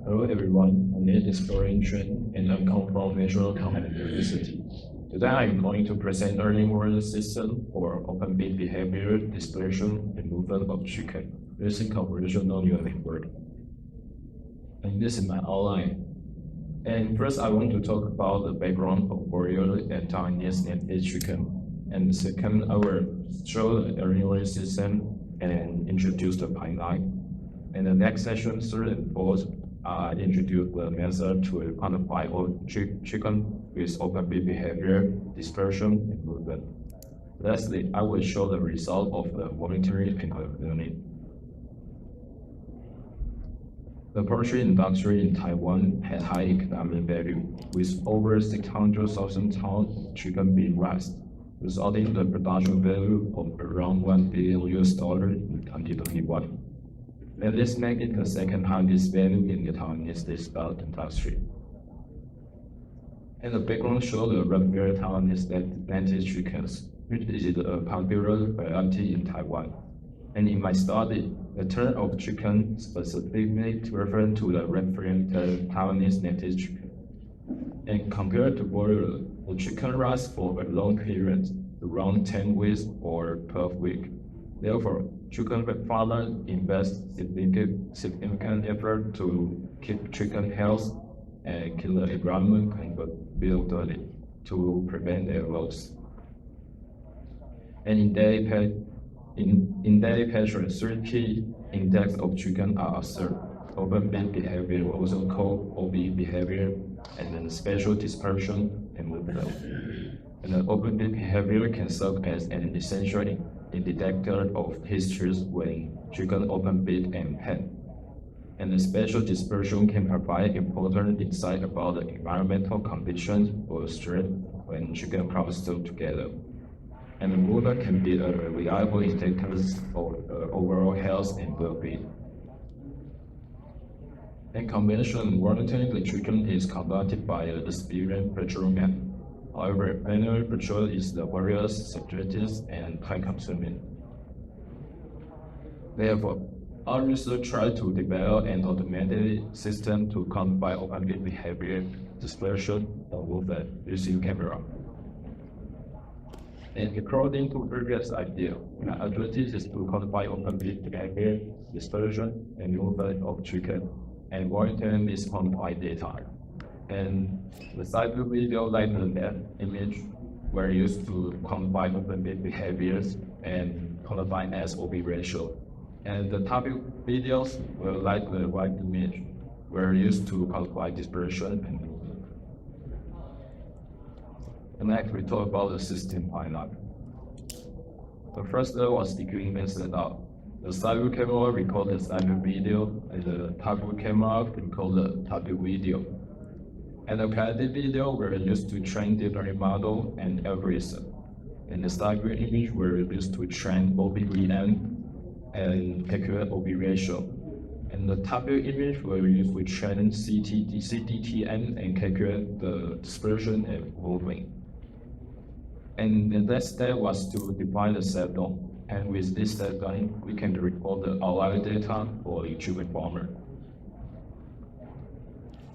Hello everyone, my name is Chen and I come from National University. Today I'm going to present learning model system for open-beak behavior, dispersion, and movement of chicken using convolutional neural network. And this is my outline. And first I want to talk about the background of Boreal and Taiwanese native chicken. And second, I will show the learning model system and introduce the pipeline. And the next session, third and fourth, introduce the method to quantify all chicken with open-beak behavior, dispersion, and movement. Lastly, I will show the result of the voluntary learning. The poultry industry in Taiwan has high economic value, with over 600,000 tons of chicken being raised, resulting in the production value of around $1 billion in 2021. And this makes it the second highest value in the Taiwanese livestock industry. And the background shows the red-beard Taiwanese native chickens, which is a popular variety in Taiwan. And in my study, the term of chicken specifically refers to the red-beard Taiwanese native chicken. And compared to broiler, the chicken lasts for a long period, around 10 weeks or 12 weeks. Therefore, chicken farmers invest significant effort to keep chicken health and keep the environment compatibility to prevent their loss. And in daily patient, three key index of chicken are observed: open-beak behavior, also called OB behavior, and then spatial dispersion and movement. And the open-beak behavior can serve as an essential detector of histories when chicken open-beak and pen. And the spatial dispersion can provide important insight about the environmental conditions or stress when chicken cluster together. And the movement can be a reliable indicator of overall health and well-being. And conventional monitoring the chicken is conducted by an experienced patrolman. However, manual patrol is laborious, subjective, and time-consuming. Therefore, our research tried to develop an automated system to quantify open-beak behavior, dispersion, and movement using camera. And according to previous idea, the objective is to quantify open-beak behavior, dispersion, and movement of chicken, and monitoring this quantified data. And the side view video like the net image were used to quantify open-beak behaviors and quantify as OB ratio. And the top view videos were like the right image were used to quantify dispersion and movement. And next we talk about the system pipeline. The first level was the equipment setup. The side view camera record the side view video, and the top view camera record the top view video. And the quality video were used to train deep learning model and algorithm. And the side view image were used to train OBVM and accurate OB ratio. And the top view image were used to train CDTN and calculate the dispersion and movement. And the next step was to define the set zone. And with this set zone, we can record the outlier data for the chicken farmer.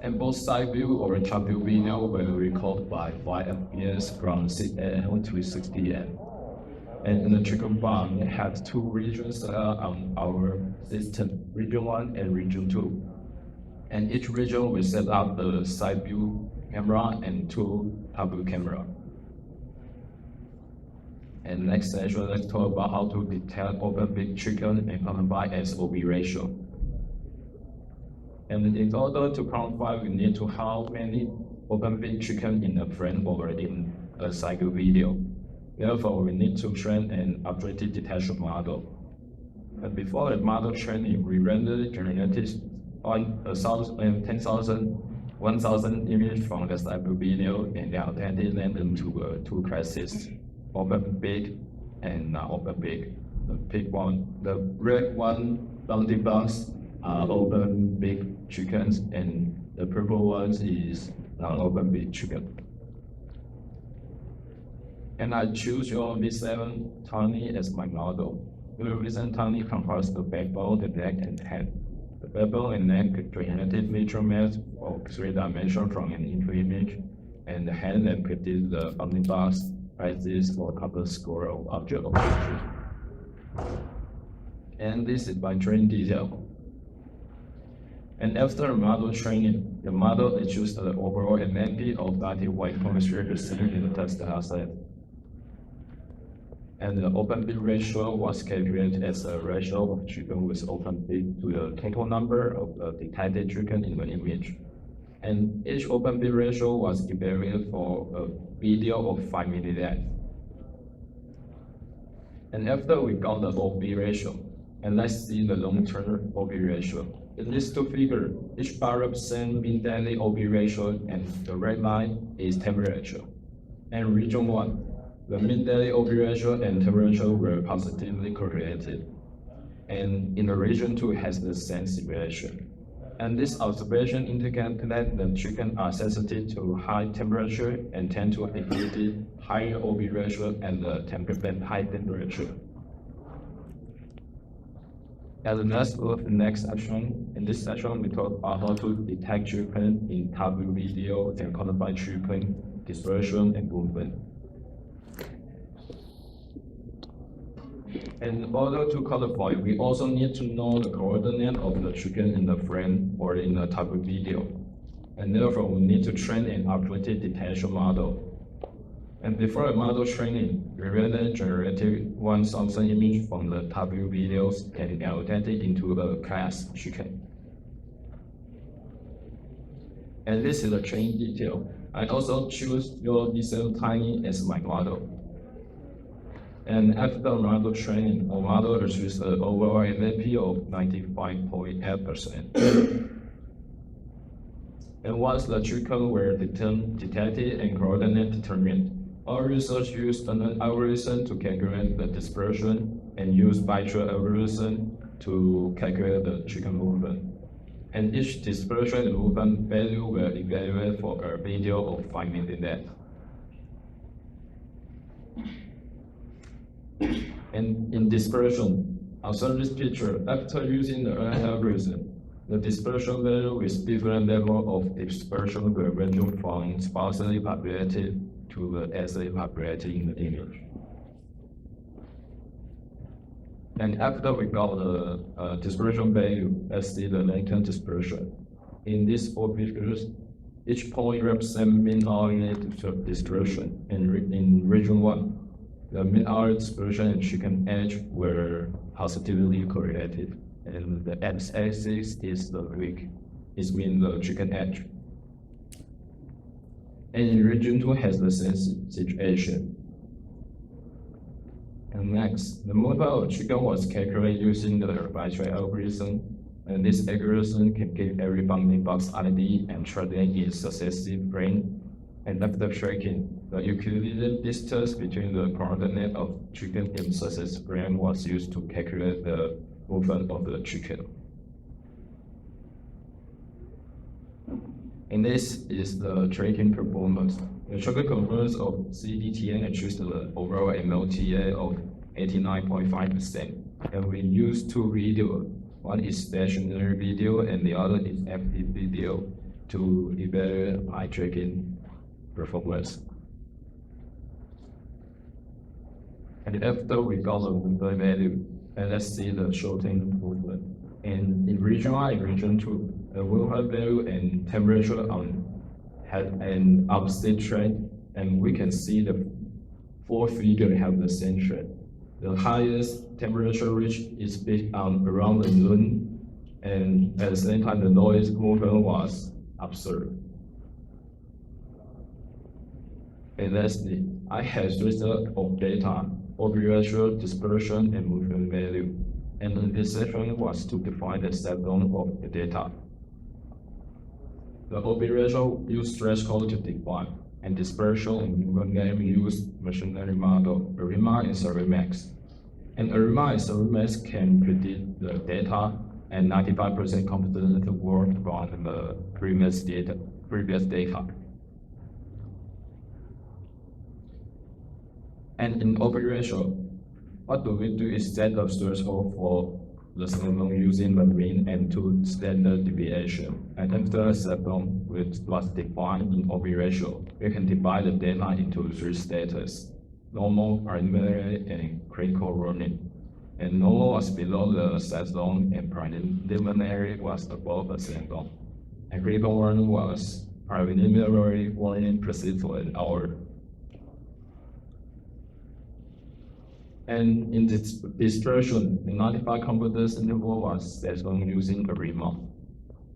And both side view or top view video were recorded by 5 FPS from 6 AM to 60 AM. And in the chicken farm, it has two regions on our system, region 1 and region 2. And each region will set up the side view camera and two top view camera. And next session, let's talk about how to detect open-beak chicken and quantify as OB ratio. And in order to quantify, we need to how many open-beak chicken in a frame or in a cycle video. Therefore, we need to train an updated detection model. And before the model training, we randomly generated 1,000 images from the cycle video and then attended them to two classes, open-beak and not open-beak. The pink one, the red one, bounding box, are open-beak chickens, and the purple ones is non-open-beak chicken. And I choose your V7 Tawny as my model. The reason Tawny comprises the backbone, the neck, and head. The backbone and neck preemptively transmit of 3 dimensions from an input image, and the hand that predicts the omnibus prices for couple score of object objective. And this is by training detail. And after model training, the model achieves the overall MNP of 91.3% in the test dataset. And the Open-beak ratio was calculated as a ratio of chicken with Open-beak to the total number of the detected chicken in the image. And each Open-beak ratio was evaluated for a video of 5 millilabs. And after we got the OB ratio, and let's see the long-term OB ratio. In these two figures, each bar represents mean daily OB ratio, and the red line is temperature. And region 1, the mean daily OB ratio and temperature were positively correlated. And in the region 2 has the same situation. And this observation indicates that the chicken are sensitive to high temperature and tend to exhibit higher OB ratio and high temperature. As the next section, in this section we talk about how to detect chicken in W video and quantify chicken dispersion and movement. And in order to quantify, we also need to know the coordinate of the chicken in the frame or in the type of video. And therefore, we need to train an updated detection model. And before the model training, we randomly generated 1,000 images from the W videos and annotated into the class chicken. And this is the training detail. I also choose your diesel tiny as my model. And after model training, our model achieves an overall MVP of 95.8%. And once the chicken were detected and coordinate determined, our research used an algorithm to calculate the dispersion and use bitrate algorithm to calculate the chicken movement. And each dispersion and movement value were evaluated for a video of 5 millilabs. And in dispersion, observe this picture. After using the algorithm, the dispersion value with different level of dispersion will range from sparsely populated to the densely populated in the image. And after we got the dispersion value, let's see the latent dispersion. In these 4 figures, each point represents mean hourly dispersion. In region 1, the mean hourly dispersion and chicken edge were positively correlated. And the x-axis is the weak, it means the chicken edge. And in region 2 has the same situation. And next, the mobile of chicken was calculated using the bitrate algorithm. And this algorithm can give every bounding box ID and translate its successive frame. And after tracking, the Euclidean distance between the coordinate of chicken in successive frame was used to calculate the movement of the chicken. And this is the tracking performance. The tracking performance of CDTN achieves the overall MLTA of 89.5%. And we use 2 videos. One is stationary video and the other is active video to evaluate eye tracking performance. And after we got the movement value, and let's see the shortening movement. And in region 1 and region 2, the movement value and temperature had an opposite trend, and we can see the 4 figures have the same trend. The highest temperature reach is around the noon, and at the same time, the lowest movement was observed. And lastly, I have results of data, OB ratio, dispersion, and movement value. And this section was to define the set-down of the data. The OB ratio used threshold to define, and dispersion and movement value used machine learning model, ARIMA and SurveyMax. And ARIMA and SurveyMax can predict the data and 95% confidence work from the previous data. And in OB ratio, what do we do is set the threshold for the system using the mean and two standard deviation. And after a system was defined in OB ratio, we can divide the data into three status: normal, preliminary, and critical warning. And normal was below the set zone, and preliminary was above the set zone. And critical warning was preliminary warning proceeds for an hour. And in this dispersion, the notified confidence interval was set zone using a remark.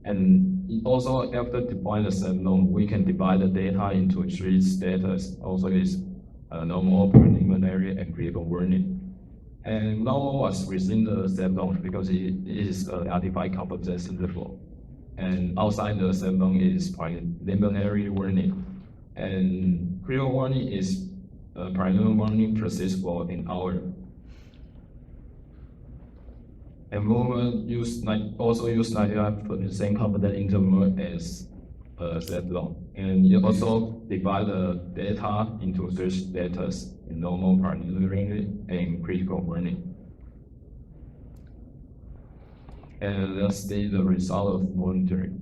And also after defining the set zone, we can divide the data into three status. Also is normal, preliminary, and critical warning. And normal was within the set zone because it is a notified confidence interval. And outside the set zone is preliminary warning. And critical warning is preliminary warning proceeds for an hour. And movement also use 95% confidence interval as set zone. And you also divide the data into three status: normal, preliminary, and critical warning. And let's see the result of monitoring.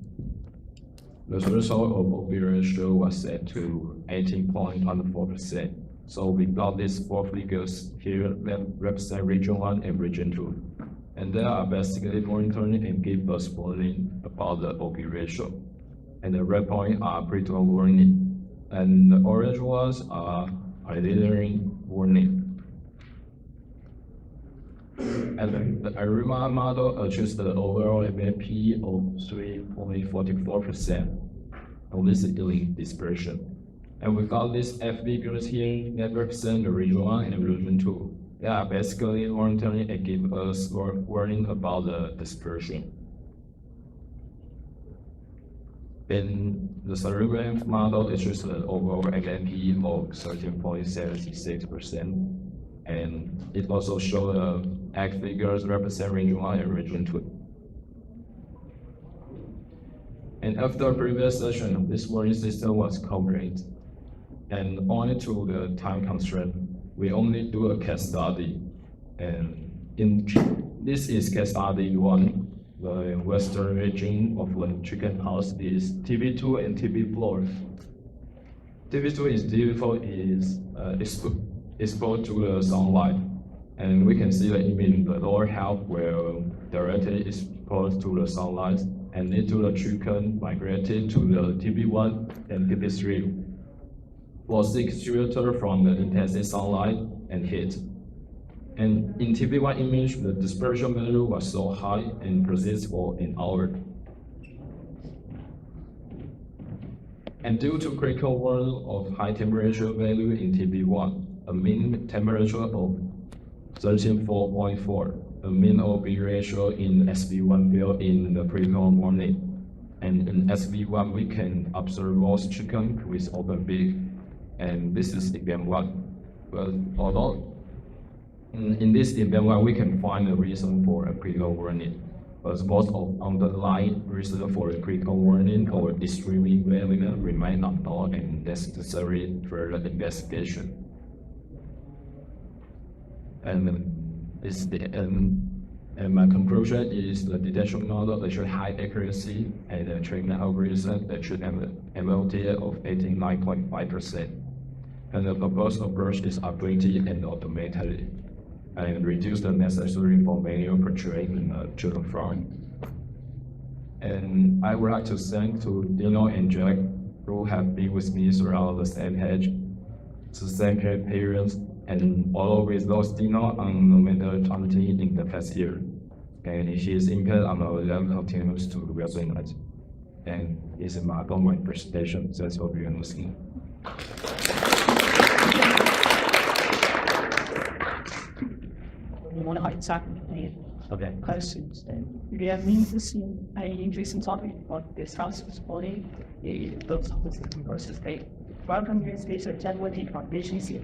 The threshold of OB ratio was set to 18.14%. So we got these four figures here that represent region 1 and region 2. And they are basically monitoring and give us warning about the OB ratio. And the red points are critical warning. And the orange ones are preliminary warning. And the ARIMA model achieves the overall MAP of 3.44%. And this is in dispersion. And we got these F figures here that represent the region 1 and region 2. They are basically monitoring and give us warning about the dispersion. In the cerebral model, it shows the overall MAP of 13.76%. And it also shows the X figures represent region 1 and region 2. And after previous session, this warning system was covered. And only to the time constraint, we only do a case study. And this is case study 1. The western region of the chicken house is TV2 and TV4. TV2 is exposed to the sunlight, and we can see the image in the lower half where directly exposed to the sunlight, and into the chicken migrated to the TV1 and TV3. Was sheltered from the intensive sunlight and heat. And in TV1 image, the dispersion value was so high and persists for an hour. And due to critical warning of high temperature value in TV1, a mean temperature of 13.4, a mean OB ratio in SV1 built in the critical warning. And in SV1, we can observe most chicken with Open-beak. And this is event 1. But although in this event 1, we can find a reason for a critical warning. But most of underlying reason for a critical warning or extremely relevant remain unknown and necessary further investigation. And my conclusion is the detection model achieved high accuracy and the training algorithm achieved MLTA of 89.5%. And the proposed approach is upgraded and automated and reduce the necessary for manual portrait in the children front. And I would like to thank to Dino and Jack who have been with me throughout the same page, to thank her parents, and always lost Dino on November 20 in the past year. And his impact on our level continues to resonate. And this is my presentation. Thanks for being listening. We want to start Okay. questions. We have been listening. I interesting topic about this process quality, the versus state. Welcome to this research and what the foundation is here.